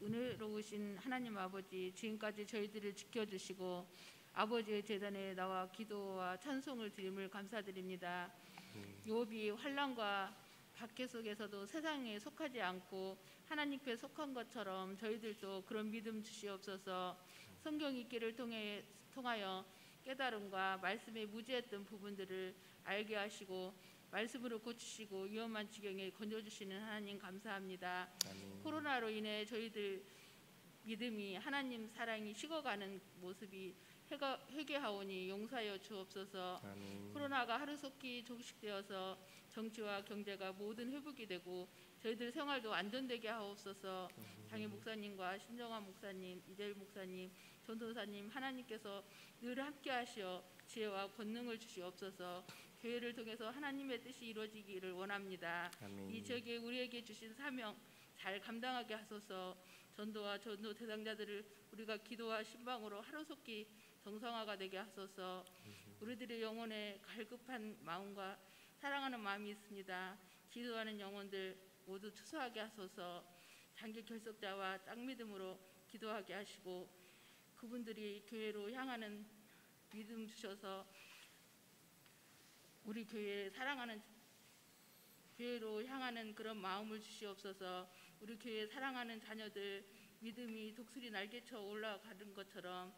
은혜로우신 하나님 아버지, 지금까지 저희들을 지켜주시고 아버지의 제단에 나와 기도와 찬송을 드림을 감사드립니다. 욥이 환난과 박해 속에서도 세상에 속하지 않고 하나님께 속한 것처럼 저희들도 그런 믿음 주시옵소서. 성경 읽기를 통하여 깨달음과 말씀에 무지했던 부분들을 알게 하시고 말씀으로 고치시고 위험한 지경에 건져주시는 하나님 감사합니다. 아멘. 코로나로 인해 저희들 믿음이 하나님 사랑이 식어가는 모습이 회개하오니 용서하여 주옵소서. 아멘. 코로나가 하루속히 종식되어서 정치와 경제가 모든 회복이 되고 저희들 생활도 안전되게 하옵소서. 장혜 목사님과 신정환 목사님, 이재일 목사님, 전도사님 하나님께서 늘 함께 하시어 지혜와 권능을 주시옵소서. 교회를 통해서 하나님의 뜻이 이루어지기를 원합니다. 아멘. 이 지역에 우리에게 주신 사명 잘 감당하게 하소서. 전도와 전도 대상자들을 우리가 기도와 신방으로 하루속히 정상화가 되게 하소서. 우리들의 영혼에 갈급한 마음과 사랑하는 마음이 있습니다. 기도하는 영혼들 모두 추수하게 하소서. 장기 결석자와 딱 믿음으로 기도하게 하시고 그분들이 교회로 향하는 믿음 주셔서 우리 교회 사랑하는 교회로 향하는 그런 마음을 주시옵소서. 우리 교회 사랑하는 자녀들 믿음이 독수리 날개쳐 올라가는 것처럼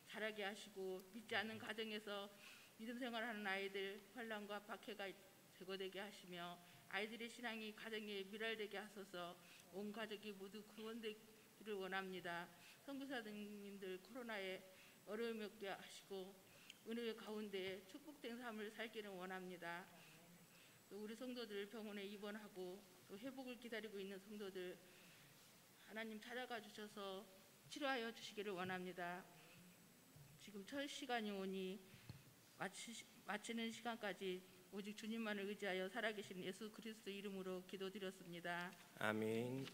자라게 하시고 믿지 않는 가정에서 믿음 생활하는 아이들 환난과 박해가 제거되게 하시며 아이들의 신앙이 가정에 밀알되게 하소서. 온 가족이 모두 구원되기를 원합니다. 선교사님들 코로나에 어려움이 없게 하시고 은혜의 가운데 축복된 삶을 살기를 원합니다. 또 우리 성도들 병원에 입원하고 또 회복을 기다리고 있는 성도들 하나님 찾아가 주셔서 치료하여 주시기를 원합니다. 지금 첫 시간이 오니 마치는 시간까지 오직 주님만을 의지하여 살아계신 예수 그리스도 이름으로 기도드렸습니다. 아멘.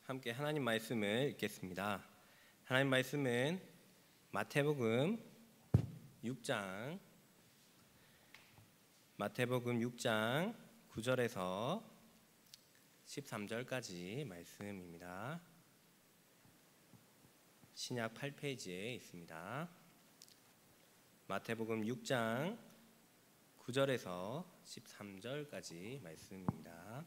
함께 하나님 말씀을 읽겠습니다. 하나님 말씀은 마태복음 6장 9절에서 13절까지 말씀입니다. 신약 8페이지에 있습니다. 마태복음 6장 9절에서 13절까지 말씀입니다.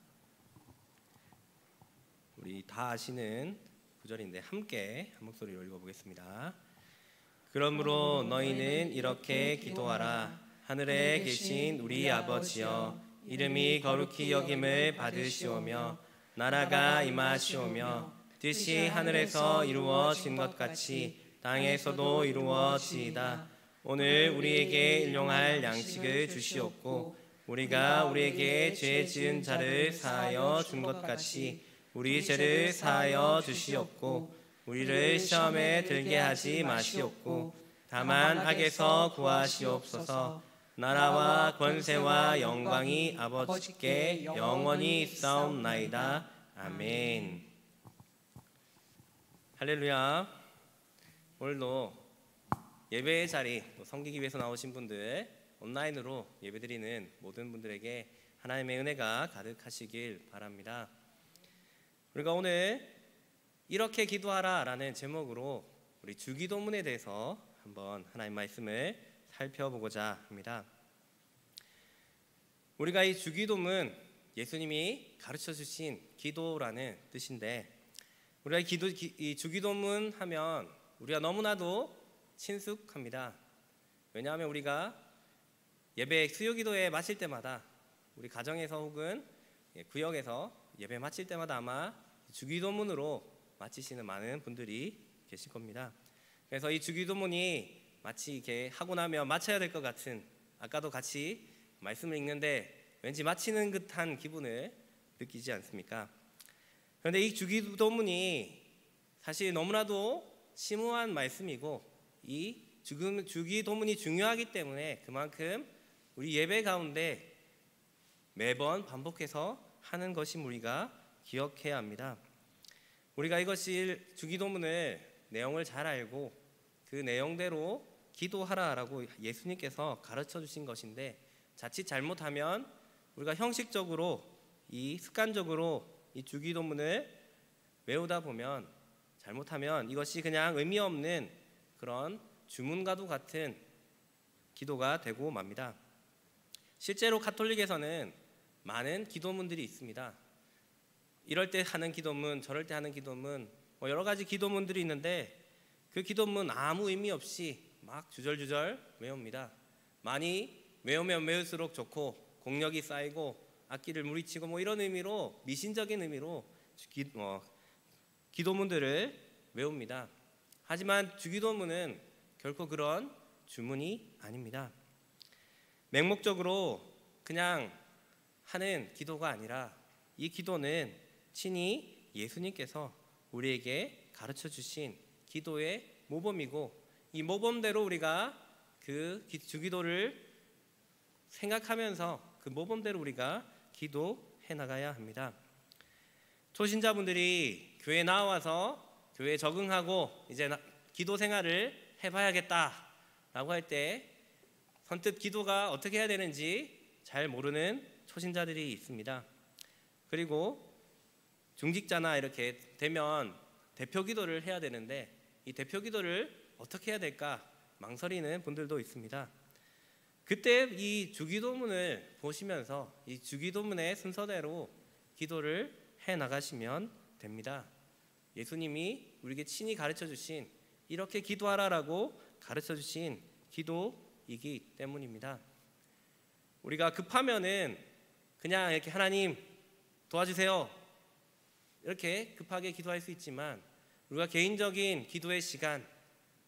우리 다 아시는 구절인데 함께 한 목소리로 읽어보겠습니다. 그러므로 너희는 이렇게 기도하라. 하늘에 계신 우리 아버지여, 이름이 거룩히 여김을 받으시오며 나라가 임하시오며 뜻이 하늘에서 이루어진 것 같이 땅에서도 이루어지이다. 오늘 우리에게 일용할 양식을 주시옵고 우리가 우리에게 죄 지은 자를 사하여 준 것 같이 우리 죄를 사하여 주시옵고 우리를 시험에 들게 하지 마시옵고 다만 악에서 구하시옵소서. 나라와 권세와 영광이 아버지께 영원히 있사옵나이다. 아멘. 할렐루야. 오늘도 예배의 자리 섬기기 위해서 나오신 분들, 온라인으로 예배드리는 모든 분들에게 하나님의 은혜가 가득하시길 바랍니다. 우리가 오늘 이렇게 기도하라 라는 제목으로 우리 주기도문에 대해서 한번 하나님 말씀을 살펴보고자 합니다. 우리가 이 주기도문, 예수님이 가르쳐 주신 기도라는 뜻인데 우리가 이 주기도문 하면 우리가 너무나도 친숙합니다. 왜냐하면 우리가 예배 수요기도에 마칠 때마다 우리 가정에서 혹은 구역에서 예배 마칠 때마다 아마 주기도문으로 마치시는 많은 분들이 계실 겁니다. 그래서 이 주기도문이 마치 이렇게 하고 나면 마쳐야 될 것 같은 아까도 같이 말씀을 읽는데 왠지 마치는 듯한 기분을 느끼지 않습니까? 그런데 이 주기도문이 사실 너무나도 심오한 말씀이고 이 주기도문이 중요하기 때문에 그만큼 우리 예배 가운데 매번 반복해서 하는 것이 우리가 기억해야 합니다. 우리가 이것을 주기도문을 내용을 잘 알고 그 내용대로 기도하라라고 예수님께서 가르쳐 주신 것인데 자칫 잘못하면 우리가 형식적으로 습관적으로 이 주기도문을 외우다 보면 잘못하면 이것이 그냥 의미 없는 그런 주문과도 같은 기도가 되고 맙니다. 실제로 가톨릭에서는 많은 기도문들이 있습니다. 이럴 때 하는 기도문, 저럴 때 하는 기도문, 여러 가지 기도문들이 있는데 그 기도문 아무 의미 없이 막 주절주절 외웁니다. 많이 외우면 외울수록 좋고 공력이 쌓이고 악기를 무리치고 이런 의미로 미신적인 의미로 기도문들을 외웁니다. 하지만 주기도문은 결코 그런 주문이 아닙니다. 맹목적으로 그냥 하는 기도가 아니라 이 기도는 친히 예수님께서 우리에게 가르쳐 주신 기도의 모범이고 이 모범대로 우리가 그 주기도를 생각하면서 그 모범대로 우리가 기도해 나가야 합니다. 초신자분들이 교회에 나와서 교회에 적응하고 이제 기도 생활을 해봐야겠다라고 할 때 선뜻 기도가 어떻게 해야 되는지 잘 모르는 초신자들이 있습니다. 그리고 중직자나 이렇게 되면 대표 기도를 해야 되는데 이 대표 기도를 어떻게 해야 될까 망설이는 분들도 있습니다. 그때 이 주기도문을 보시면서 이 주기도문의 순서대로 기도를 해 나가시면 됩니다. 예수님이 우리에게 친히 가르쳐 주신 이렇게 기도하라라고 가르쳐 주신 기도이기 때문입니다. 우리가 급하면은 그냥 이렇게 하나님 도와주세요 이렇게 급하게 기도할 수 있지만 우리가 개인적인 기도의 시간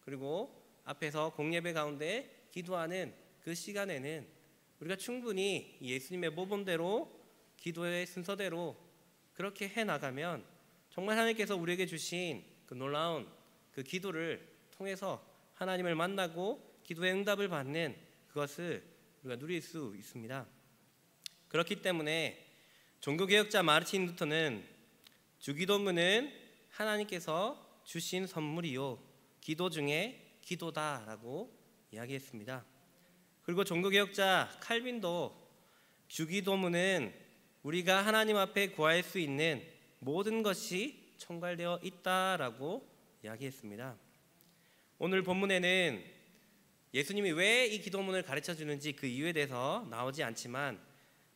그리고 앞에서 공예배 가운데 기도하는 그 시간에는 우리가 충분히 예수님의 모범대로 기도의 순서대로 그렇게 해나가면 정말 하나님께서 우리에게 주신 그 놀라운 그 기도를 통해서 하나님을 만나고 기도의 응답을 받는 그것을 우리가 누릴 수 있습니다. 그렇기 때문에 종교개혁자 마르틴 루터는 주기도문은 하나님께서 주신 선물이요 기도 중에 기도다라고 이야기했습니다. 그리고 종교개혁자 칼빈도 주기도문은 우리가 하나님 앞에 구할 수 있는 모든 것이 총괄되어 있다라고 이야기했습니다. 오늘 본문에는 예수님이 왜 이 기도문을 가르쳐 주는지 그 이유에 대해서 나오지 않지만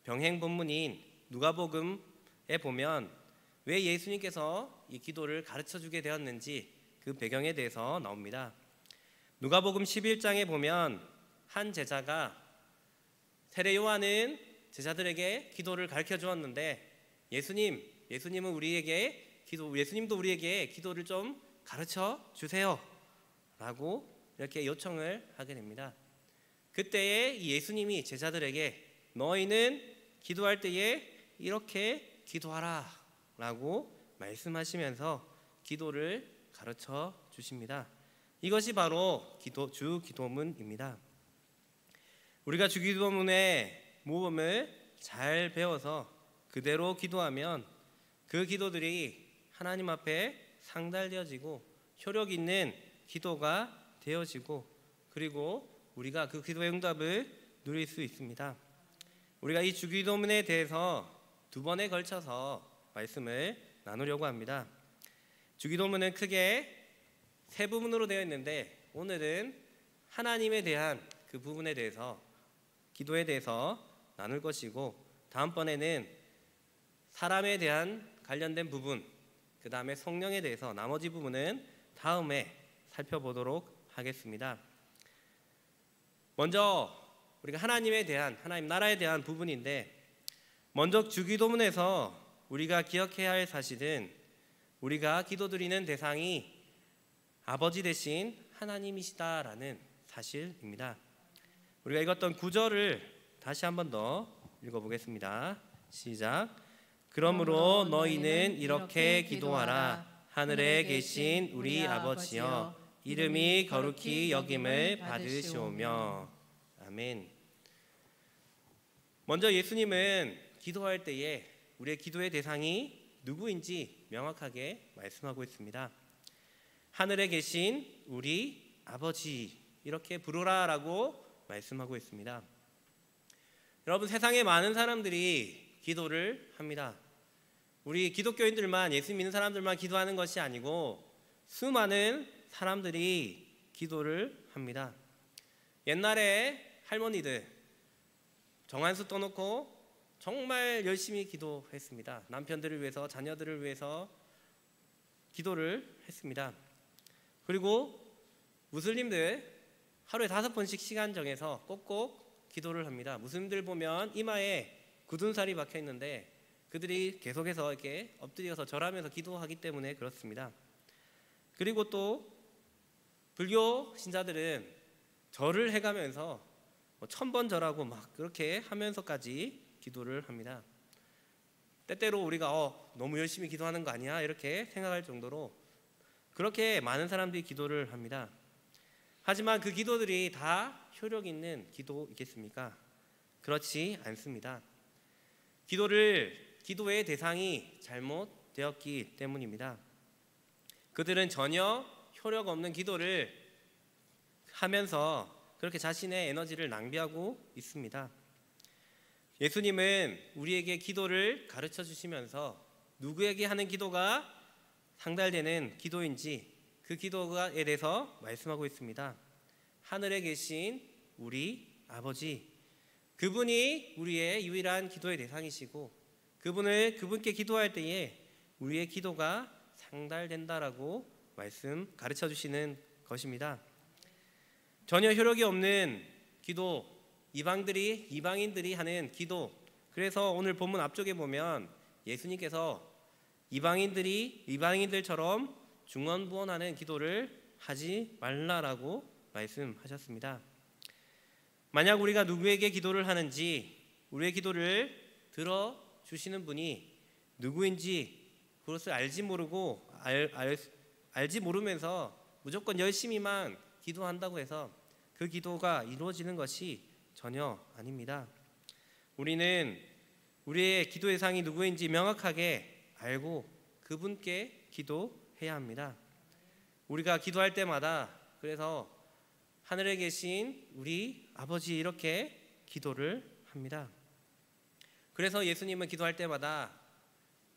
병행 본문인 누가복음에 보면 왜 예수님께서 이 기도를 가르쳐 주게 되었는지 그 배경에 대해서 나옵니다. 누가복음 11장에 보면 한 제자가 세례 요한은 제자들에게 기도를 가르쳐 주었는데 예수님도 우리에게 기도를 좀 가르쳐 주세요 라고 이렇게 요청을 하게 됩니다. 그때에 예수님이 제자들에게 너희는 기도할 때에 이렇게 기도하라 라고 말씀하시면서 기도를 가르쳐 주십니다. 이것이 바로 주기도문입니다. 우리가 주기도문의 모범을 잘 배워서 그대로 기도하면 그 기도들이 하나님 앞에 상달되어지고 효력 있는 기도가 되어지고 그리고 우리가 그 기도의 응답을 누릴 수 있습니다. 우리가 이 주기도문에 대해서 두 번에 걸쳐서 말씀을 나누려고 합니다. 주기도문은 크게 세 부분으로 되어 있는데 오늘은 하나님에 대한 그 부분에 대해서 기도에 대해서 나눌 것이고 다음번에는 사람에 대한 관련된 부분 그 다음에 성령에 대해서 나머지 부분은 다음에 살펴보도록 하겠습니다. 먼저 우리가 하나님 나라에 대한 부분인데 먼저 주기도문에서 우리가 기억해야 할 사실은 우리가 기도드리는 대상이 아버지 되신 하나님이시다라는 사실입니다. 우리가 읽었던 구절을 다시 한 번 더 읽어보겠습니다. 시작. 그러므로 너희는 이렇게 기도하라. 하늘에 계신 우리 아버지여, 이름이 거룩히 여김을 받으시오며. 아멘. 먼저 예수님은 기도할 때에 우리의 기도의 대상이 누구인지 명확하게 말씀하고 있습니다. 하늘에 계신 우리 아버지, 이렇게 부르라라고 말씀하고 있습니다. 여러분, 세상에 많은 사람들이 기도를 합니다. 우리 기독교인들만, 예수 믿는 사람들만 기도하는 것이 아니고 수많은 사람들이 기도를 합니다. 옛날에 할머니들 정한수 떠놓고 정말 열심히 기도했습니다. 남편들을 위해서, 자녀들을 위해서 기도를 했습니다. 그리고 무슬림들 하루에 5번씩 시간 정해서 꼭꼭 기도를 합니다. 무슬림들 보면 이마에 굳은 살이 박혀 있는데 그들이 계속해서 이렇게 엎드려서 절하면서 기도하기 때문에 그렇습니다. 그리고 또 불교 신자들은 절을 해가면서 1000번 절하고 막 그렇게 하면서까지 기도를 합니다. 때때로 우리가 너무 열심히 기도하는 거 아니야? 이렇게 생각할 정도로 그렇게 많은 사람들이 기도를 합니다. 하지만 그 기도들이 다 효력 있는 기도이겠습니까? 그렇지 않습니다. 기도의 대상이 잘못되었기 때문입니다. 그들은 전혀 효력 없는 기도를 하면서 그렇게 자신의 에너지를 낭비하고 있습니다. 예수님은 우리에게 기도를 가르쳐 주시면서 누구에게 하는 기도가 상달되는 기도인지 그 기도에 대해서 말씀하고 있습니다. 하늘에 계신 우리 아버지, 그분이 우리의 유일한 기도의 대상이시고 그분께 기도할 때에 우리의 기도가 상달된다라고 가르쳐 주시는 것입니다. 전혀 효력이 없는 기도, 이방인들이 하는 기도. 그래서 오늘 본문 앞쪽에 보면 예수님께서 이방인들처럼 중언부언하는 기도를 하지 말라라고 말씀하셨습니다. 만약 우리가 누구에게 기도를 하는지, 우리의 기도를 들어주시는 분이 누구인지 그것을 알지 모르면서 무조건 열심히만 기도한다고 해서 그 기도가 이루어지는 것이 전혀 아닙니다. 우리는 우리의 기도 대상이 누구인지 명확하게 알고 그분께 기도해야 합니다. 우리가 기도할 때마다 그래서 하늘에 계신 우리 아버지, 이렇게 기도를 합니다. 그래서 예수님은 기도할 때마다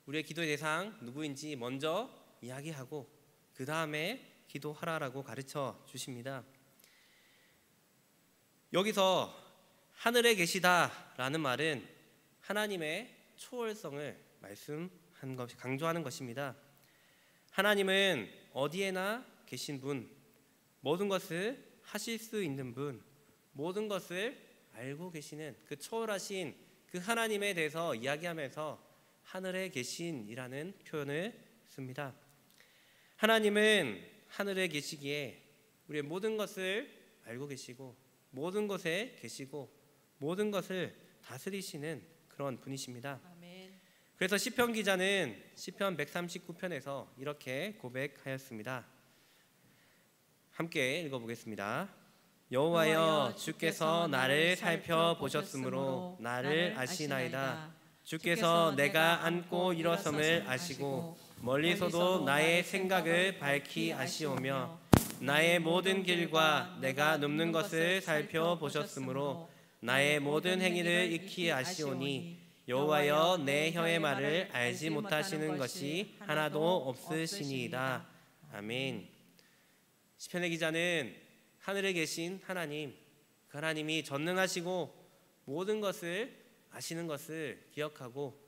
우리의 기도의 대상 누구인지 먼저 이야기하고 그 다음에 기도하라라고 가르쳐 주십니다. 여기서 하늘에 계시다라는 말은 하나님의 초월성을 강조하는 것입니다. 하나님은 어디에나 계신 분, 모든 것을 하실 수 있는 분, 모든 것을 알고 계시는 그 초월하신 그 하나님에 대해서 이야기하면서 하늘에 계신이라는 표현을 씁니다. 하나님은 하늘에 계시기에 우리의 모든 것을 알고 계시고 모든 것에 계시고 모든 것을 다스리시는 그런 분이십니다. 아멘. 그래서 시편 기자는 시편 139편에서 이렇게 고백하였습니다. 함께 읽어보겠습니다. 여호와여, 주께서 나를 살펴보셨으므로 나를 아시나이다. 주께서 내가 앉고 일어섬을 아시고 멀리서도 나의 생각을 밝히 아시오며 나의 모든 길과 내가 눕는 것을 살펴보셨으므로 나의 모든 행위를 익히 아시오니 여호와여, 내 혀의 말을 알지 못하시는 것이 하나도 없으시니이다. 아멘. 시편의 기자는 하늘에 계신 하나님, 그 하나님이 전능하시고 모든 것을 아시는 것을 기억하고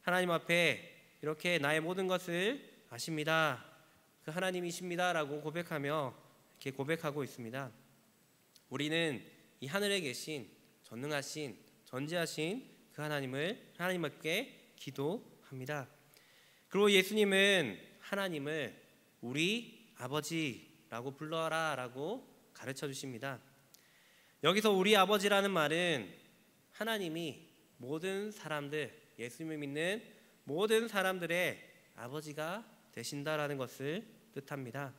하나님 앞에 이렇게 나의 모든 것을 아십니다, 그 하나님이십니다라고 고백하며 이렇게 고백하고 있습니다. 우리는 이 하늘에 계신 전능하신 전지하신 그 하나님 앞에 기도합니다. 그리고 예수님은 하나님을 우리 아버지라고 불러라라고 가르쳐 주십니다. 여기서 우리 아버지라는 말은 하나님이 모든 사람들, 예수님을 믿는 모든 사람들의 아버지가 되신다라는 것을 뜻합니다.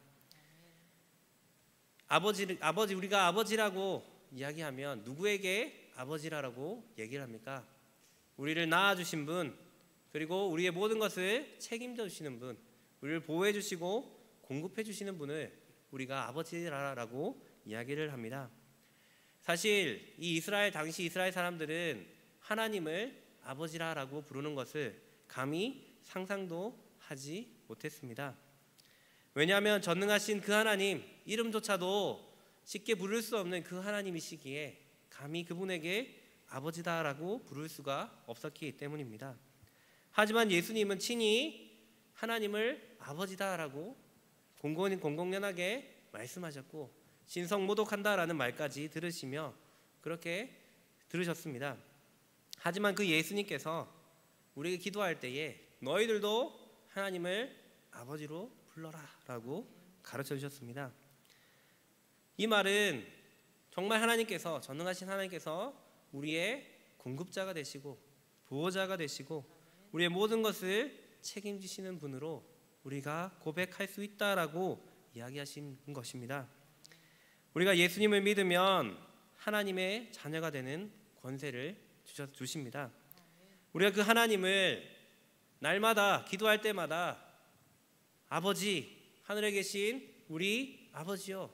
우리가 아버지라고 이야기하면 누구에게 아버지라고 얘기를 합니까? 우리를 낳아주신 분, 그리고 우리의 모든 것을 책임져 주시는 분, 우리를 보호해 주시고 공급해 주시는 분을 우리가 아버지라고 이야기를 합니다. 사실 당시 이스라엘 사람들은 하나님을 아버지라고 부르는 것을 감히 상상도 하지 못했습니다. 왜냐하면 전능하신 그 하나님, 이름조차도 쉽게 부를 수 없는 그 하나님이시기에 감히 그분에게 아버지다라고 부를 수가 없었기 때문입니다. 하지만 예수님은 친히 하나님을 아버지다라고 공공연하게 말씀하셨고 신성모독한다라는 말까지 들으시며 그렇게 들으셨습니다. 하지만 그 예수님께서 우리가 기도할 때에 너희들도 하나님을 아버지로 불러라 라고 가르쳐 주셨습니다. 이 말은 정말 하나님께서, 전능하신 하나님께서 우리의 공급자가 되시고 보호자가 되시고 우리의 모든 것을 책임지시는 분으로 우리가 고백할 수 있다라고 이야기하신 것입니다. 우리가 예수님을 믿으면 하나님의 자녀가 되는 권세를 주십니다. 우리가 그 하나님을 날마다 기도할 때마다 아버지, 하늘에 계신 우리 아버지요,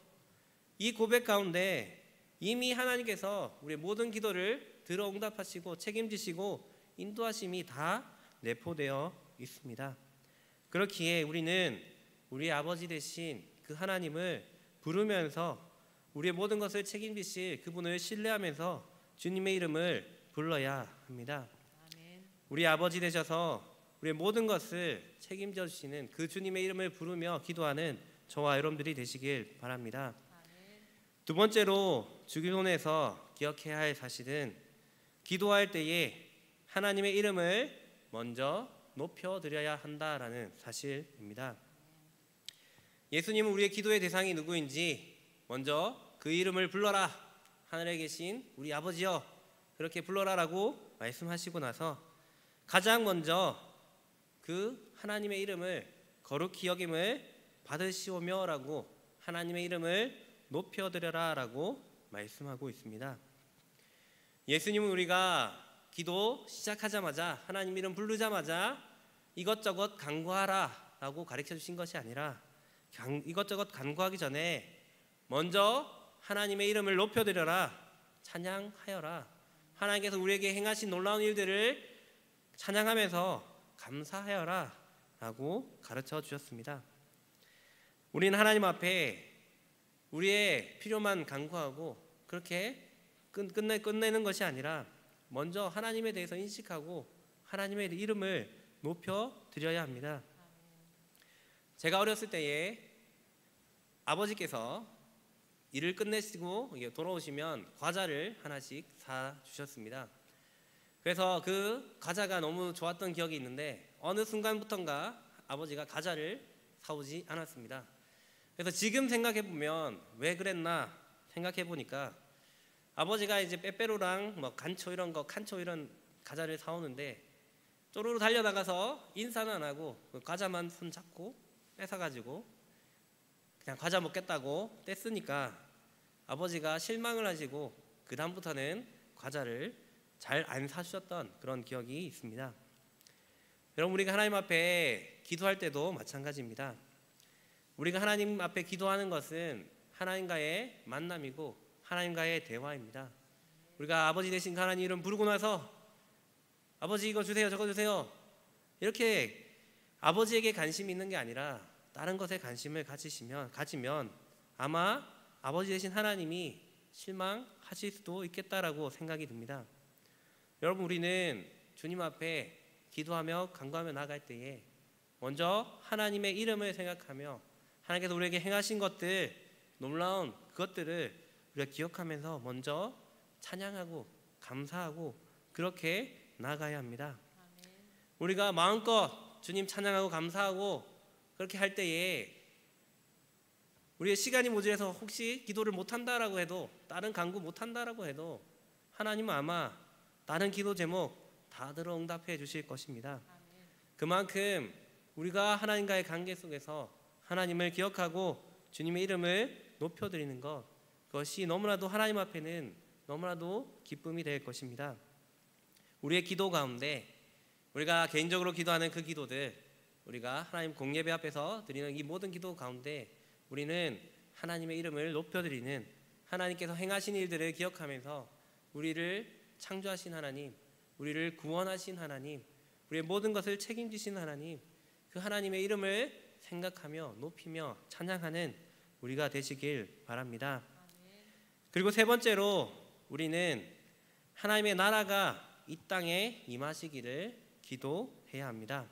이 고백 가운데 이미 하나님께서 우리의 모든 기도를 들어 응답하시고 책임지시고 인도하심이 다 내포되어 있습니다. 그렇기에 우리는 우리의 아버지 되신 그 하나님을 부르면서 우리의 모든 것을 책임지실 그분을 신뢰하면서 주님의 이름을 불러야 합니다. 아멘. 우리 아버지 되셔서 우리의 모든 것을 책임져 주시는 그 주님의 이름을 부르며 기도하는 저와 여러분들이 되시길 바랍니다. 아멘. 두 번째로 주기도문에서 기억해야 할 사실은 기도할 때에 하나님의 이름을 먼저 높여드려야 한다라는 사실입니다. 예수님은 우리의 기도의 대상이 누구인지 먼저 그 이름을 불러라, 하늘에 계신 우리 아버지여 그렇게 불러라라고 말씀하시고 나서 가장 먼저 그 하나님의 이름을 거룩히 여김을 받으시오며라고 하나님의 이름을 높여드려라라고 말씀하고 있습니다. 예수님은 우리가 기도 시작하자마자 하나님 이름 부르자마자 이것저것 간구하라 라고 가르쳐 주신 것이 아니라 이것저것 간구하기 전에 먼저 하나님의 이름을 높여드려라, 찬양하여라, 하나님께서 우리에게 행하신 놀라운 일들을 찬양하면서 감사하여라 라고 가르쳐 주셨습니다. 우리는 하나님 앞에 우리의 필요만 간구하고 그렇게 끝내는 것이 아니라 먼저 하나님에 대해서 인식하고 하나님의 이름을 높여드려야 합니다. 제가 어렸을 때에 아버지께서 일을 끝내시고 돌아오시면 과자를 하나씩 사주셨습니다. 그래서 그 과자가 너무 좋았던 기억이 있는데 어느 순간부터인가 아버지가 과자를 사오지 않았습니다. 그래서 지금 생각해보면 왜 그랬나 생각해보니까 아버지가 이제 빼빼로랑 뭐 칸초 이런 과자를 사오는데 쪼르르 달려나가서 인사는 안 하고 그 과자만 손 잡고 뺏어가지고 그냥 과자 먹겠다고 뗐으니까 아버지가 실망을 하시고 그 다음부터는 과자를 잘 안 사주셨던 그런 기억이 있습니다. 여러분, 우리가 하나님 앞에 기도할 때도 마찬가지입니다. 우리가 하나님 앞에 기도하는 것은 하나님과의 만남이고 하나님과의 대화입니다. 우리가 아버지 되신 하나님 이름 부르고 나서 아버지 이거 주세요 저거 주세요 이렇게 아버지에게 관심이 있는 게 아니라 다른 것에 관심을 가지면 아마 아버지 되신 하나님이 실망하실 수도 있겠다라고 생각이 듭니다. 여러분, 우리는 주님 앞에 기도하며 간구하며 나아갈 때에 먼저 하나님의 이름을 생각하며 하나님께서 우리에게 행하신 것들, 놀라운 그것들을 우리가 기억하면서 먼저 찬양하고 감사하고 그렇게 나아가야 합니다. 우리가 마음껏 주님 찬양하고 감사하고 그렇게 할 때에 우리의 시간이 모자라서 혹시 기도를 못한다라고 해도, 다른 간구 못한다라고 해도 하나님은 아마 다른 기도 제목 다 들어 응답해 주실 것입니다. 그만큼 우리가 하나님과의 관계 속에서 하나님을 기억하고 주님의 이름을 높여드리는 것, 그것이 너무나도 하나님 앞에는 너무나도 기쁨이 될 것입니다. 우리의 기도 가운데 우리가 개인적으로 기도하는 그 기도들, 우리가 하나님 공예배 앞에서 드리는 이 모든 기도 가운데 우리는 하나님의 이름을 높여드리는, 하나님께서 행하신 일들을 기억하면서 우리를 창조하신 하나님, 우리를 구원하신 하나님, 우리의 모든 것을 책임지신 하나님, 그 하나님의 이름을 생각하며 높이며 찬양하는 우리가 되시길 바랍니다. 그리고 세 번째로 우리는 하나님의 나라가 이 땅에 임하시기를 기도해야 합니다.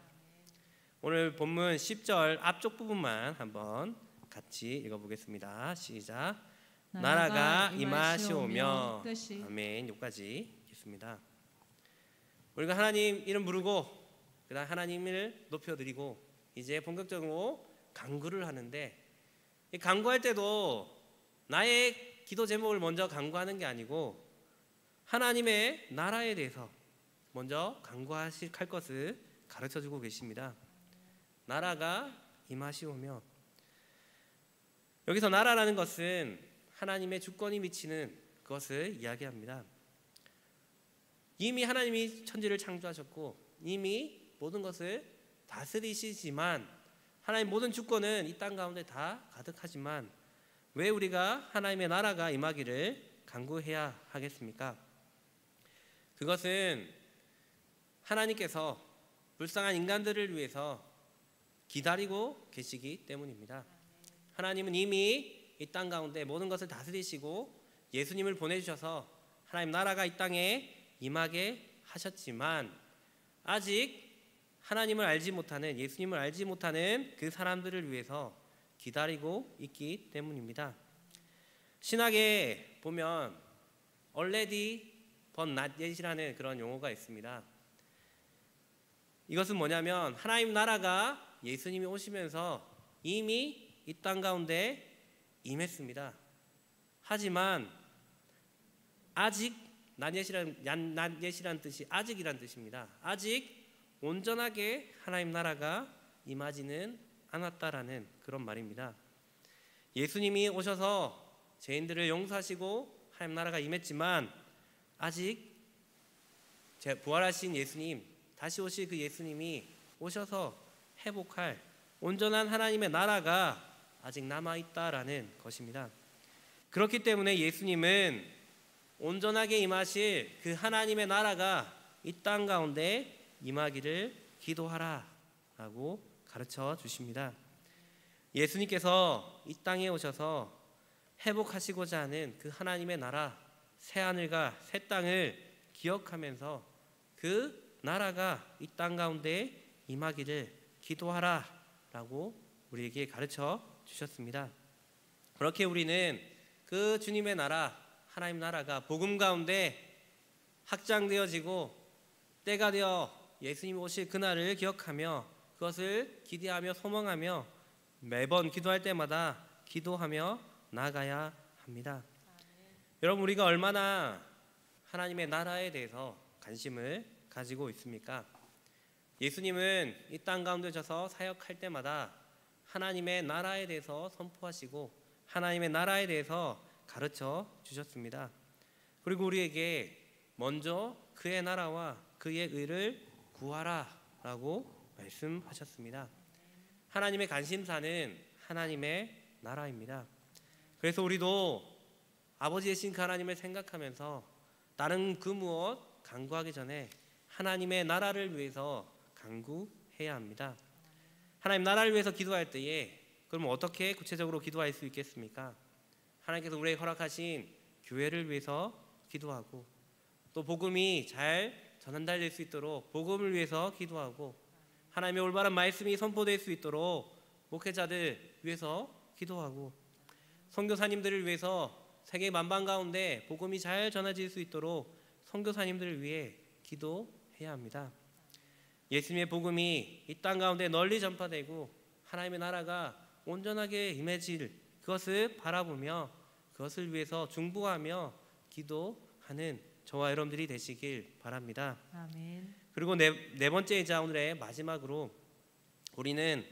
오늘 본문 10절 앞쪽 부분만 한번 같이 읽어보겠습니다. 시작. 나라가 임하시오며. 아멘. 여기까지 읽겠습니다. 우리가 하나님 이름 부르고 그다음 하나님을 높여드리고 이제 본격적으로 간구를 하는데, 이 간구할 때도 나의 기도 제목을 먼저 간구하는 게 아니고 하나님의 나라에 대해서 먼저 간구하실 것을 가르쳐주고 계십니다. 나라가 임하시오며. 여기서 나라라는 것은 하나님의 주권이 미치는 그것을 이야기합니다. 이미 하나님이 천지를 창조하셨고 이미 모든 것을 다스리시지만, 하나님 모든 주권은 이 땅 가운데 다 가득하지만 왜 우리가 하나님의 나라가 임하기를 간구해야 하겠습니까? 그것은 하나님께서 불쌍한 인간들을 위해서 기다리고 계시기 때문입니다. 하나님은 이미 이 땅 가운데 모든 것을 다스리시고 예수님을 보내주셔서 하나님 나라가 이 땅에 임하게 하셨지만, 아직 하나님을 알지 못하는, 예수님을 알지 못하는 그 사람들을 위해서 기다리고 있기 때문입니다. 신학에 보면 already but not yet이라는 그런 용어가 있습니다. 이것은 뭐냐면 하나님 나라가 예수님이 오시면서 이미 이 땅 가운데 임했습니다. 하지만 아직 not yet이라는 뜻이 아직이란 뜻입니다. 아직 온전하게 하나님 나라가 임하지는 않았다라는 그런 말입니다. 예수님이 오셔서 죄인들을 용서하시고 하나님 나라가 임했지만 아직 부활하신 예수님, 다시 오실 그 예수님이 오셔서 회복할 온전한 하나님의 나라가 아직 남아있다라는 것입니다. 그렇기 때문에 예수님은 온전하게 임하실 그 하나님의 나라가 이 땅 가운데 임하기를 기도하라 라고 가르쳐 주십니다. 예수님께서 이 땅에 오셔서 회복하시고자 하는 그 하나님의 나라, 새하늘과 새 땅을 기억하면서 그 나라가 이 땅 가운데 임하기를 기도하라 라고 우리에게 가르쳐 주셨습니다. 그렇게 우리는 그 주님의 나라, 하나님 나라가 복음 가운데 확장되어지고 때가 되어 예수님 오실 그날을 기억하며 그것을 기대하며 소망하며 매번 기도할 때마다 기도하며 나아가야 합니다. 여러분, 우리가 얼마나 하나님의 나라에 대해서 관심을 가지고 있습니까? 예수님은 이 땅 가운데 오셔서 사역할 때마다 하나님의 나라에 대해서 선포하시고 하나님의 나라에 대해서 가르쳐 주셨습니다. 그리고 우리에게 먼저 그의 나라와 그의 의를 구하라 라고 말씀하셨습니다. 하나님의 관심사는 하나님의 나라입니다. 그래서 우리도 아버지 되신 그 하나님을 생각하면서 다른 그 무엇 간구하기 전에 하나님의 나라를 위해서 간구해야 합니다. 하나님 나라를 위해서 기도할 때에 그럼 어떻게 구체적으로 기도할 수 있겠습니까? 하나님께서 우리에게 허락하신 교회를 위해서 기도하고, 또 복음이 잘 전달될 수 있도록 복음을 위해서 기도하고, 하나님의 올바른 말씀이 선포될 수 있도록 목회자들 위해서 기도하고, 선교사님들을 위해서 세계 만방 가운데 복음이 잘 전해질 수 있도록 선교사님들을 위해 기도해야 합니다. 예수님의 복음이 이 땅 가운데 널리 전파되고 하나님의 나라가 온전하게 임해질 그것을 바라보며 그것을 위해서 중보하며 기도하는 저와 여러분들이 되시길 바랍니다. 아멘. 그리고 네 번째이자 오늘의 마지막으로 우리는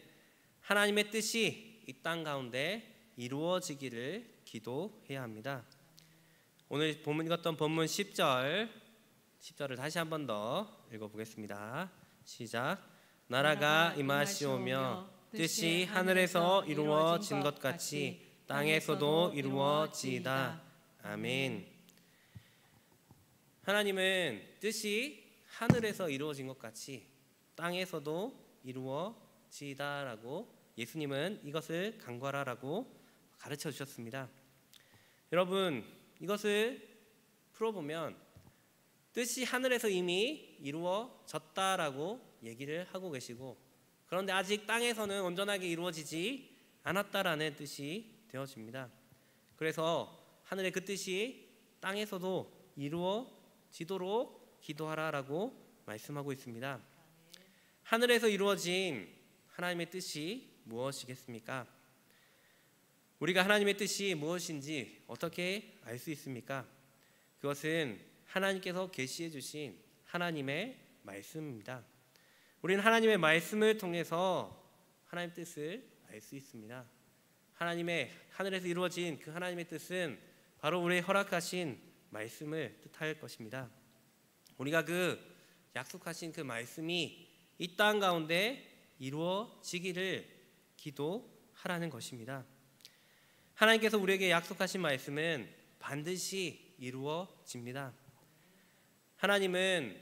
하나님의 뜻이 이 땅 가운데 이루어지기를 기도해야 합니다. 오늘 읽었던 본문 10절을 다시 한 번 더 읽어보겠습니다. 시작. 나라가 임하시오며 뜻이 하늘에서 이루어진 것 같이 땅에서도 이루어지이다. 아멘. 하나님은 뜻이 하늘에서 이루어진 것 같이 땅에서도 이루어지이다라고 예수님은 이것을 간구하라라고 가르쳐 주셨습니다. 여러분, 이것을 풀어보면 뜻이 하늘에서 이미 이루어졌다라고 얘기를 하고 계시고, 그런데 아직 땅에서는 온전하게 이루어지지 않았다라는 뜻이 되어집니다. 그래서 하늘의 그 뜻이 땅에서도 이루어지도록 기도하라라고 말씀하고 있습니다. 하늘에서 이루어진 하나님의 뜻이 무엇이겠습니까? 우리가 하나님의 뜻이 무엇인지 어떻게 알 수 있습니까? 그것은 하나님께서 계시해 주신 하나님의 말씀입니다. 우리는 하나님의 말씀을 통해서 하나님의 뜻을 알 수 있습니다. 하나님의 하늘에서 이루어진 그 하나님의 뜻은 바로 우리의 허락하신 말씀을 뜻할 것입니다. 우리가 그 약속하신 그 말씀이 이 땅 가운데 이루어지기를 기도하라는 것입니다. 하나님께서 우리에게 약속하신 말씀은 반드시 이루어집니다. 하나님의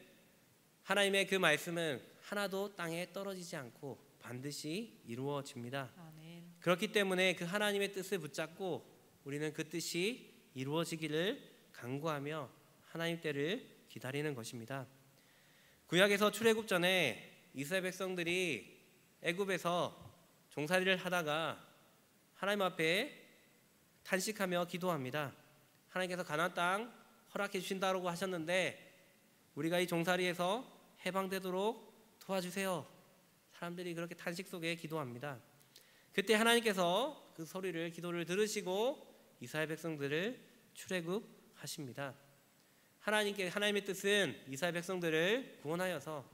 그 말씀은 하나도 땅에 떨어지지 않고 반드시 이루어집니다. 아멘. 그렇기 때문에 그 하나님의 뜻을 붙잡고 우리는 그 뜻이 이루어지기를 간구하며 하나님 때를 기다리는 것입니다. 구약에서 출애굽 전에 이스라엘 백성들이 애굽에서 종살이를 하다가 하나님 앞에 탄식하며 기도합니다. 하나님께서 가나안 땅 허락해 주신다고 하셨는데 우리가 이 종살이에서 해방되도록 도와주세요. 사람들이 그렇게 탄식 속에 기도합니다. 그때 하나님께서 그 소리를, 기도를 들으시고 이스라엘 백성들을 출애굽하십니다. 하나님의 뜻은 이스라엘 백성들을 구원하여서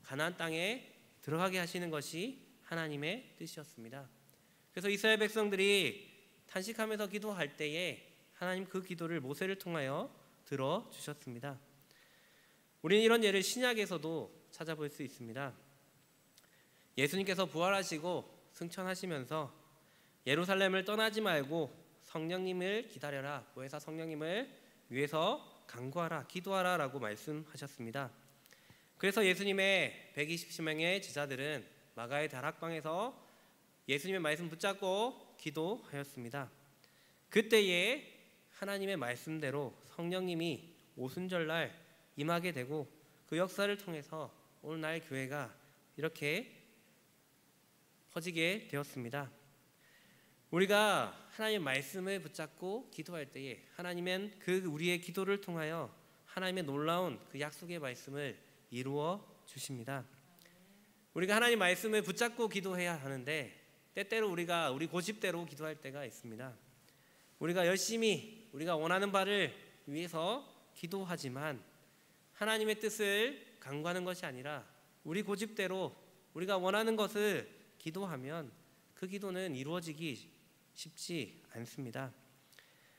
가나안 땅에 들어가게 하시는 것이 하나님의 뜻이었습니다. 그래서 이스라엘 백성들이 탄식하면서 기도할 때에 하나님 그 기도를 모세를 통하여 들어주셨습니다. 우리는 이런 예를 신약에서도 찾아볼 수 있습니다. 예수님께서 부활하시고 승천하시면서 예루살렘을 떠나지 말고 성령님을 기다려라, 보혜사 성령님을 위해서 간구하라, 기도하라 라고 말씀하셨습니다. 그래서 예수님의 120명의 제자들은 마가의 다락방에서 예수님의 말씀 붙잡고 기도하였습니다. 그때에 하나님의 말씀대로 성령님이 오순절날 임하게 되고 그 역사를 통해서 오늘날 교회가 이렇게 퍼지게 되었습니다. 우리가 하나님의 말씀을 붙잡고 기도할 때에 하나님은 그 우리의 기도를 통하여 하나님의 놀라운 그 약속의 말씀을 이루어 주십니다. 우리가 하나님의 말씀을 붙잡고 기도해야 하는데 때때로 우리가 우리 고집대로 기도할 때가 있습니다. 우리가 열심히 우리가 원하는 바를 위해서 기도하지만 하나님의 뜻을 간구하는 것이 아니라 우리 고집대로 우리가 원하는 것을 기도하면 그 기도는 이루어지기 쉽지 않습니다.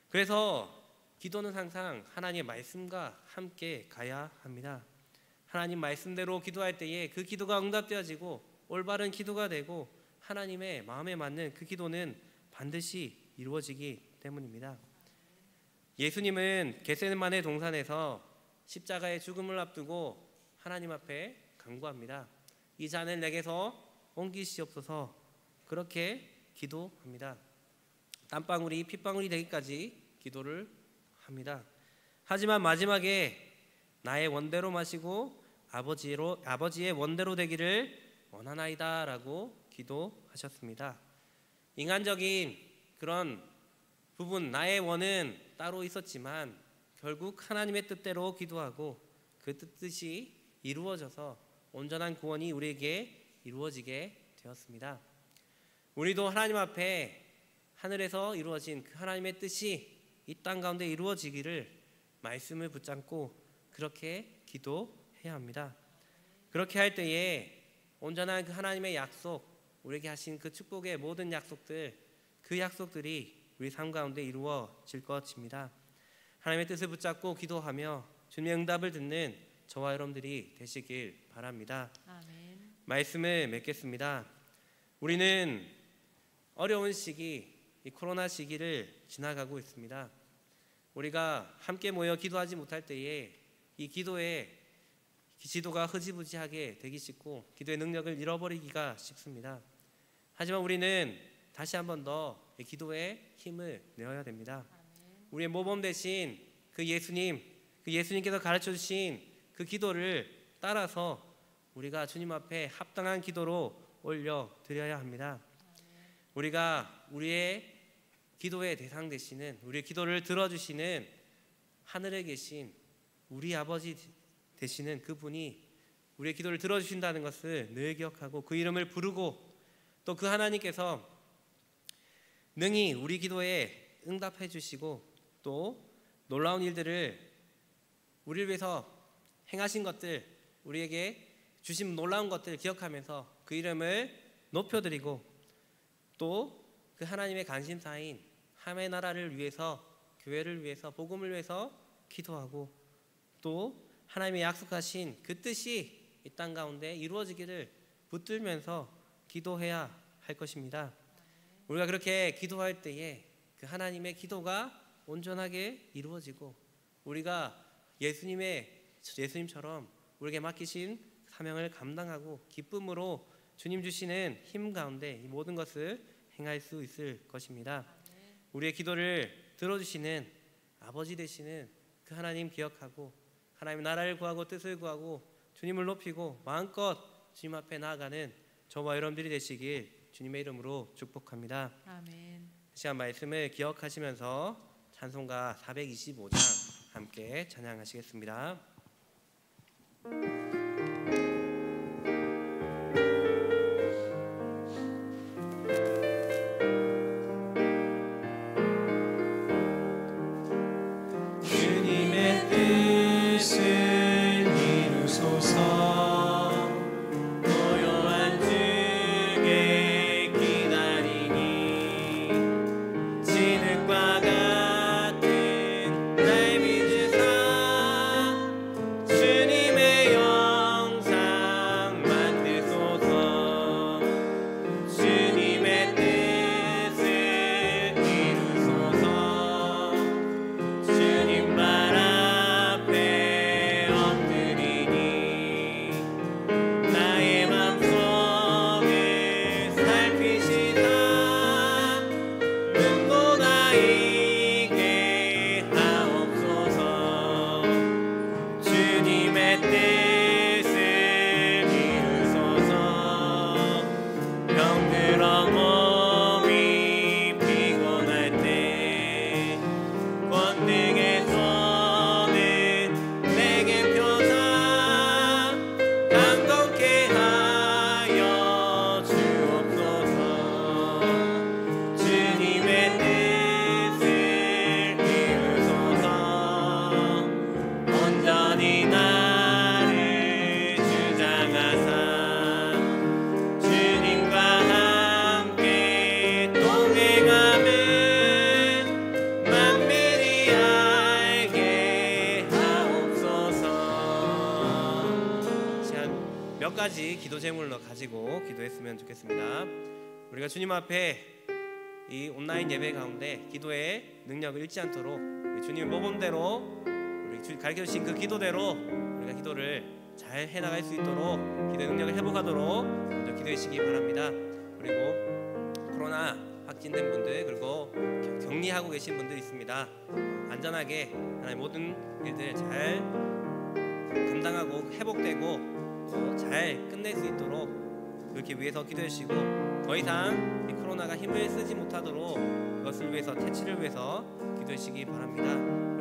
그래서 기도는 항상 하나님의 말씀과 함께 가야 합니다. 하나님 말씀대로 기도할 때에 그 기도가 응답되어지고 올바른 기도가 되고 하나님의 마음에 맞는 그 기도는 반드시 이루어지기 때문입니다. 예수님은 겟세마네 동산에서 십자가의 죽음을 앞두고 하나님 앞에 간구합니다. 이 잔을 내게서 옮기시옵소서. 그렇게 기도합니다. 땀방울이 핏방울이 되기까지 기도를 합니다. 하지만 마지막에 나의 원대로 마시고 아버지의 원대로 되기를 원하나이다 라고 기도하셨습니다. 인간적인 그런 부분, 나의 원은 따로 있었지만 결국 하나님의 뜻대로 기도하고 그 뜻이 이루어져서 온전한 구원이 우리에게 이루어지게 되었습니다. 우리도 하나님 앞에 하늘에서 이루어진 그 하나님의 뜻이 이 땅 가운데 이루어지기를 말씀을 붙잡고 그렇게 기도해야 합니다. 그렇게 할 때에 온전한 그 하나님의 약속, 우리에게 하신 그 축복의 모든 약속들, 그 약속들이 우리 삶 가운데 이루어질 것입니다. 하나님의 뜻을 붙잡고 기도하며 주님의 응답을 듣는 저와 여러분들이 되시길 바랍니다. 아멘. 말씀을 맺겠습니다. 우리는 어려운 시기, 이 코로나 시기를 지나가고 있습니다. 우리가 함께 모여 기도하지 못할 때에 이 기도가 흐지부지하게 되기 쉽고 기도의 능력을 잃어버리기가 쉽습니다. 하지만 우리는 다시 한 번 더 기도에 힘을 내어야 됩니다. 우리의 모범 되신 그 예수님께서 가르쳐 주신 그 기도를 따라서 우리가 주님 앞에 합당한 기도로 올려드려야 합니다. 우리가 우리의 기도의 대상 되시는, 우리의 기도를 들어주시는 하늘에 계신 우리 아버지 되시는 그분이 우리의 기도를 들어주신다는 것을 늘 기억하고 그 이름을 부르고 또 그 하나님께서 능히 우리 기도에 응답해 주시고 또 놀라운 일들을 우리를 위해서 행하신 것들, 우리에게 주신 놀라운 것들 기억하면서 그 이름을 높여드리고 또 그 하나님의 관심사인 하나님의 나라를 위해서, 교회를 위해서, 복음을 위해서 기도하고 또 하나님의 약속하신 그 뜻이 이 땅 가운데 이루어지기를 붙들면서 기도해야 할 것입니다. 우리가 그렇게 기도할 때에 그 하나님의 기도가 온전하게 이루어지고 우리가 예수님처럼 우리에게 맡기신 사명을 감당하고 기쁨으로 주님 주시는 힘 가운데 이 모든 것을 행할 수 있을 것입니다. 우리의 기도를 들어주시는 아버지 되시는 그 하나님 기억하고 하나님의 나라를 구하고 뜻을 구하고 주님을 높이고 마음껏 주님 앞에 나아가는 저와 여러분들이 되시길 주님의 이름으로 축복합니다. 아멘. 시간 말씀을 기억하시면서 찬송가 425장 함께 찬양하시겠습니다. 주님의 뜻을 이루소서. 고요한 주께 기다리니 진흙과 같은 날 빚으사 주님의 영상 만드소서. 주님의 뜻을 이루소서. 주님 발 앞에 엎드리니 나의 맘속을 살피시사 눈도 나에게 하옵소서. 주님의 뜻을 이루소서. 병들어 몸이 피곤할 때 권능의 손을 내게 펴사 강건케 하여 주옵소서. 주님의 뜻을 이루소서. 온전히 나를 주장하사 주님과 함께 동행함을 만민이 알게 하옵소서. 시간 몇 가지 기도 제물로 가지고 기도했으면 좋겠습니다. 우리가 주님 앞에 이 온라인 예배 가운데 기도의 능력을 잃지 않도록 우리 주님 모범대로 우리 가르쳐 주신 그 기도대로 우리가 기도를 잘 해나갈 수 있도록 기도의 능력을 회복하도록 먼저 기도해 주시기 바랍니다. 그리고 코로나 확진된 분들 그리고 격리하고 계신 분들 있습니다. 안전하게 하나님 모든 일들 잘 감당하고 회복되고 또 잘 끝낼 수 있도록 그렇게 위해서 기도해 주시고 더 이상 이 코로나가 힘을 쓰지 못하도록 그것을 위해서 퇴치를 위해서 기도해 주시기 바랍니다.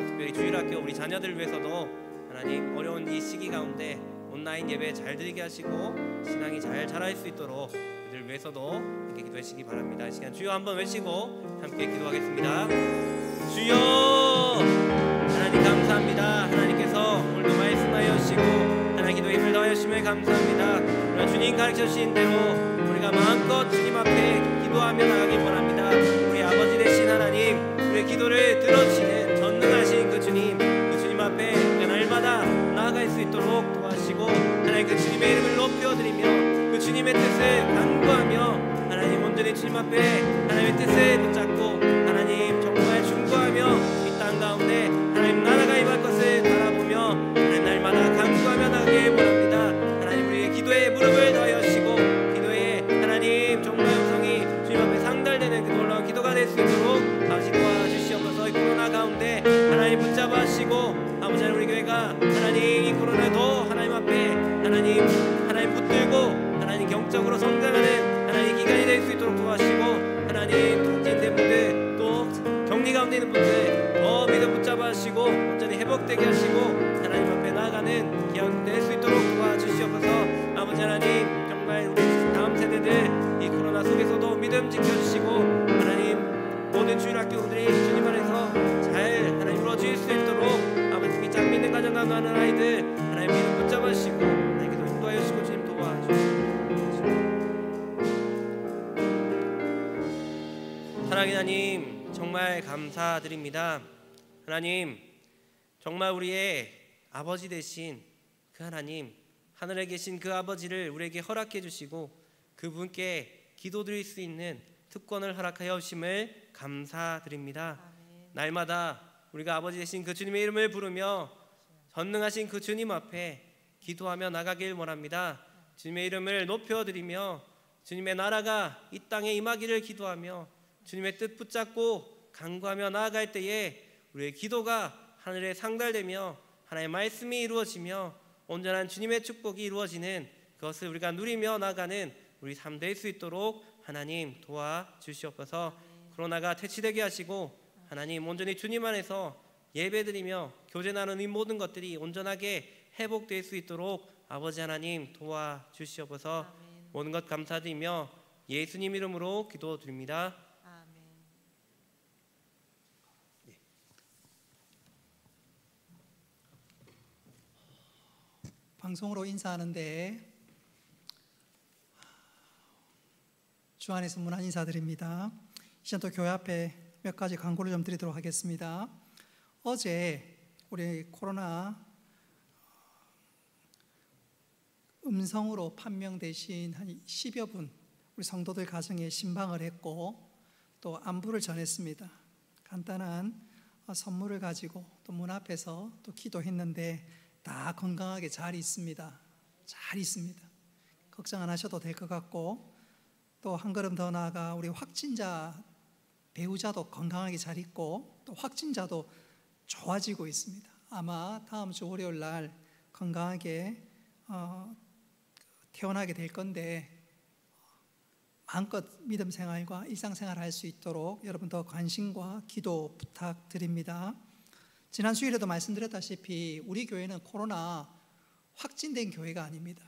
특별히 주일학교 우리 자녀들 위해서도 하나님 어려운 이 시기 가운데 온라인 예배 잘 드리게 하시고 신앙이 잘 자랄 수 있도록 아이들 위해서도 함께 기도하시기 바랍니다. 이 시간 주여 한번 외치고 함께 기도하겠습니다. 주여, 하나님 감사합니다. 하나님께서 오늘도 말씀하여 주시고 하나님 기도에 힘을 더하여 주심을 감사합니다. 주님 가르쳐 주신 대로 우리가 마음껏 주님 앞에 기도하며 나가기 원합니다. 우리 아버지 되신 하나님, 우리의 기도를 들어주시는 전능하신 그 주님 앞에 날마다 나아갈 수 있도록 도와주시고 하나님 그 주님의 이름을 높여드리며 그 주님의 뜻을 간구하며 하나님 온전히 주님 앞에 하나님의 뜻을 붙잡고 하나님 정말 중보하며 이 땅 가운데 하나님 나라가 임할 것을 바라보며 하나님 날마다 간구하며 나가길 원합니다. 하나님 우리의 기도에 무릎을 더하여 주시고 기도에 하나님 정말 음성이 주님 앞에 상달되는 그 놀라운 기도가 될 수 있도록 다시 도와주시옵소서. 이 코로나 가운데 하나님 붙잡아 주시고 아버지 하나님 우리 교회가 하나님 이 코로나도 하나님 앞에 하나님 붙들고 하나님 경적으로 성장하는 하나님 기간이 될 수 있도록 도와주시고 하나님 통진된 분들 또 격리 가운데 있는 분들 더 믿음 붙잡아 주시고 온전히 회복되게 하시고 하나님 앞에 나아가는 기간 될 수 있도록 도와주시옵소서. 아버지 하나님 정말 우리 다음 세대들 이 코로나 속에서도 믿음 지켜주시고 하나님 모든 주일학교들이 주님 안에서 잘 하나님 이루어질 수 있도록 아버지 짝 믿는 가정 나누는 아이들 하나님 믿음 붙잡아 주시고 하나님께서 인도하여 주시고 주님 도와주시고 사랑하는 하나님 정말 감사드립니다. 하나님 정말 우리의 아버지 되신 그 하나님 하늘에 계신 그 아버지를 우리에게 허락해 주시고 그분께 기도드릴 수 있는 특권을 허락하여 주심을 감사드립니다. 날마다 우리가 아버지 되신 그 주님의 이름을 부르며 전능하신 그 주님 앞에 기도하며 나가길 원합니다. 주님의 이름을 높여드리며 주님의 나라가 이 땅에 임하기를 기도하며 주님의 뜻 붙잡고 간구하며 나아갈 때에 우리의 기도가 하늘에 상달되며 하나님의 말씀이 이루어지며 온전한 주님의 축복이 이루어지는 그것을 우리가 누리며 나가는 우리 삶 될 수 있도록 하나님 도와주시옵소서. 코로나가 퇴치되게 하시고 하나님 온전히 주님 안에서 예배드리며 교제 나누는 이 모든 것들이 온전하게 회복될 수 있도록 아버지 하나님 도와주시옵소서. 모든 것 감사드리며 예수님 이름으로 기도드립니다. 방송으로 인사하는데 주 안에서 문안 인사드립니다. 이제 또 교회 앞에 몇 가지 광고를 좀 드리도록 하겠습니다. 어제 우리 코로나 음성으로 판명되신 한 10여 분 우리 성도들 가정에 신방을 했고 또 안부를 전했습니다. 간단한 선물을 가지고 또 문 앞에서 또 기도했는데 다 건강하게 잘 있습니다. 잘 있습니다. 걱정 안 하셔도 될 것 같고 또 한 걸음 더 나아가 우리 확진자 배우자도 건강하게 잘 있고 또 확진자도 좋아지고 있습니다. 아마 다음 주 월요일 날 건강하게 태어나게 될 건데 마음껏 믿음 생활과 일상생활을 할 수 있도록 여러분 더 관심과 기도 부탁드립니다. 지난 주일에도 말씀드렸다시피 우리 교회는 코로나 확진된 교회가 아닙니다.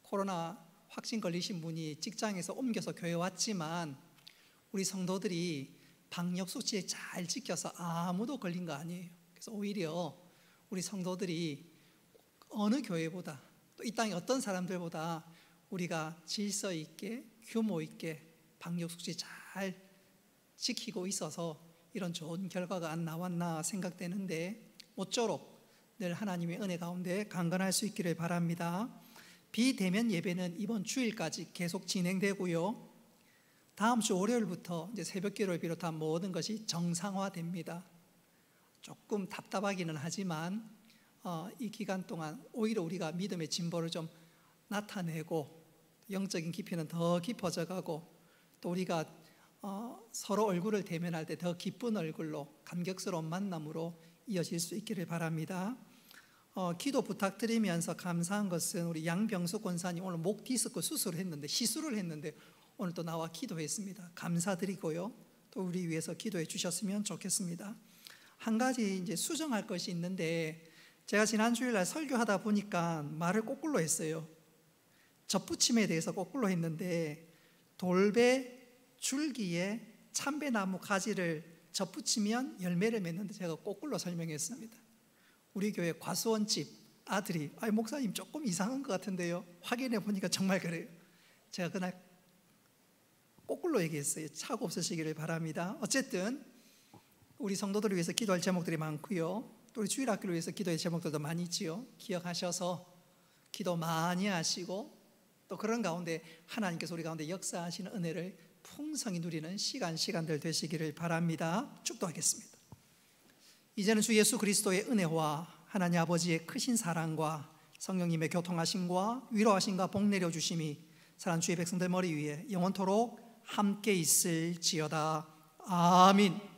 코로나 확진 걸리신 분이 직장에서 옮겨서 교회에 왔지만 우리 성도들이 방역수칙에 잘 지켜서 아무도 걸린 거 아니에요. 그래서 오히려 우리 성도들이 어느 교회보다 또 이 땅의 어떤 사람들보다 우리가 질서 있게 규모 있게 방역수칙 잘 지키고 있어서 이런 좋은 결과가 안 나왔나 생각되는데 모쪼록 늘 하나님의 은혜 가운데 강건할 수 있기를 바랍니다. 비대면 예배는 이번 주일까지 계속 진행되고요. 다음 주 월요일부터 이제 새벽기도를 비롯한 모든 것이 정상화됩니다. 조금 답답하기는 하지만 이 기간 동안 오히려 우리가 믿음의 진보를 좀 나타내고 영적인 깊이는 더 깊어져 가고 또 우리가 서로 얼굴을 대면할 때 더 기쁜 얼굴로 감격스러운 만남으로 이어질 수 있기를 바랍니다. 기도 부탁드리면서 감사한 것은 우리 양병수 권사님 오늘 목 디스크 수술을 했는데 시술을 했는데 오늘 또 나와 기도했습니다. 감사드리고요. 또 우리 위해서 기도해 주셨으면 좋겠습니다. 한 가지 이제 수정할 것이 있는데 제가 지난 주일날 설교하다 보니까 말을 거꾸로 했어요. 접붙임에 대해서 거꾸로 했는데 돌배 줄기에 참배나무 가지를 접붙이면 열매를 맺는데 제가 거꾸로 설명했습니다. 우리 교회 과수원집 아들이 목사님 조금 이상한 것 같은데요, 확인해 보니까 정말 그래요. 제가 그날 거꾸로 얘기했어요. 착오 없으시기를 바랍니다. 어쨌든 우리 성도들을 위해서 기도할 제목들이 많고요, 또 우리 주일학교를 위해서 기도할 제목들도 많이 있지요. 기억하셔서 기도 많이 하시고 또 그런 가운데 하나님께서 우리 가운데 역사하시는 은혜를 풍성히 누리는 시간들 되시기를 바랍니다. 축도하겠습니다. 이제는 주 예수 그리스도의 은혜와 하나님 아버지의 크신 사랑과 성령님의 교통하심과 위로하심과 복 내려주심이 사랑하는 주의 백성들 머리 위에 영원토록 함께 있을지어다. 아멘.